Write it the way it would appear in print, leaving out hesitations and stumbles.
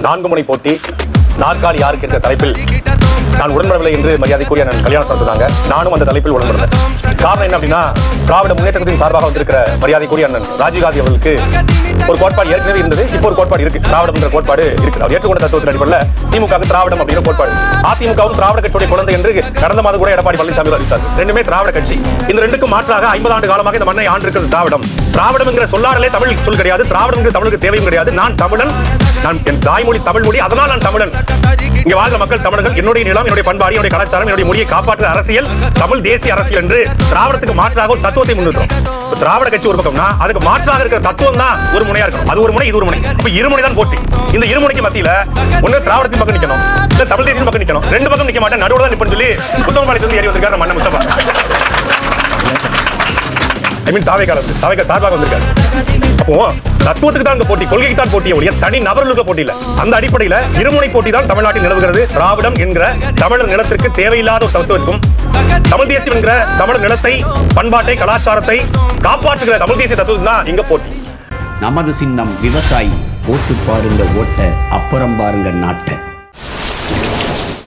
4 முனை போட்டி நாற்காலி யாருக்கு என்ற தலைப்பில் நான் உடன்படவில்லை என்று மரியாதைக்குரிய நான் கல்யாணம் சொன்னாங்க. நானும் அந்த தலைப்பில் உடன்படுறேன். காரணம் என்ன அப்படின்னா, திராவிட முன்னேற்றத்தின் சார்பாக வந்திருக்கிற மரியாதைக்குரிய அண்ணன் ராஜீவ்காந்தி அவர்களுக்கு ஒரு கோட்பாடு ஏற்கனவே இருந்தது. இப்போ ஒரு கோட்பாடு இருக்கு, திராவிடம் என்ற கோட்பாடு இருக்கு. அவர் ஏற்றுக்கொண்ட தத்துவத்தின் அடிப்படையில் திமுக திராவிடம் அப்படிங்கிற கோட்பாடு. அதிமுகவும் திராவிட கட்சியுடைய குழந்தை என்று கடந்த மாதம் கூட எடப்பாடி பழனிசாமி அறிவித்தார். ரெண்டுமே திராவிட கட்சி. இந்த ரெண்டுக்கும் மாற்றாக 50 ஆண்டு காலமாக இந்த மண்ணை ஆண்டிருக்கிறது திராவிடம். திராவிடம் என்கிற சொல்லாடலே தமிழ் சொல் கிடையாது. திராவிடம் என்கிற தமிழுக்கு தேவையும் கிடையாது. நான் தமிழன், நான் என் தாய்மொழி தமிழ் மொழி, அதனால் நான் தமிழன். இங்க வாழ்ந்த மக்கள் தமிழர்கள். என்னுடைய நிலம், என்னுடைய பண்பாடு, என்னுடைய கலாச்சாரம், என்னுடைய மொழியை காப்பாற்ற அரசியல் தமிழ் தேசிய அரசியல் என்று திராவிடத்துக்கு மாற்றாக ஒரு தத்துவத்தை முன்னிறுத்தோம். திராவிட கட்சி ஒரு பக்கம்னா அதுக்கு மாற்றாக இருக்கிற தத்துவம் தான் ஒரு முனையா இருக்கணும். அது ஒரு முனை, இது ஒரு முனை. இப்ப இருமுனை தான் போட்டி. இந்த இருமுனைக்கு மத்தியில ஒண்ணு திராவிடத்தின் பக்கம் நிக்கணும், இல்ல தமிழ் தேசிய பக்கம் நிக்கணும். ரெண்டு பக்கம் நிக்க மாட்டேன், நடுவுல தான் நிப்பன்னு சொல்லி புத்தகமாலையிலிருந்து ஏறி வந்திருக்காரு மன்ன முஸ்தபா. தாவேக்கால சார்பாக வந்திருக்காரு. அப்போ தத்துவத்துக்கு தான் போட்டி, கொள்கைக்கு தான் போட்டியை ஒழிய தனி நபர்களுக்கு போட்டி இல்ல. அந்த அடிப்படையில் இருமுனை போட்டி தான் தமிழ்நாட்டில் நிலவுகிறது. திராவிடம் என்கிற தமிழர் நிலத்திற்கு தேவையில்லாத ஒரு தத்துவத்திற்கும், தமிழ் தேசியம் என்கிற தமிழர் நிலத்தை, பண்பாட்டை, கலாச்சாரத்தை காப்பாற்றுகிற தமிழ் தேசிய தத்துவம் தான் இங்க போட்டி. நமது சின்னம் விவசாயி. ஓட்டு பாருங்க ஓட்ட, அப்புறம் பாருங்க நாட்டை.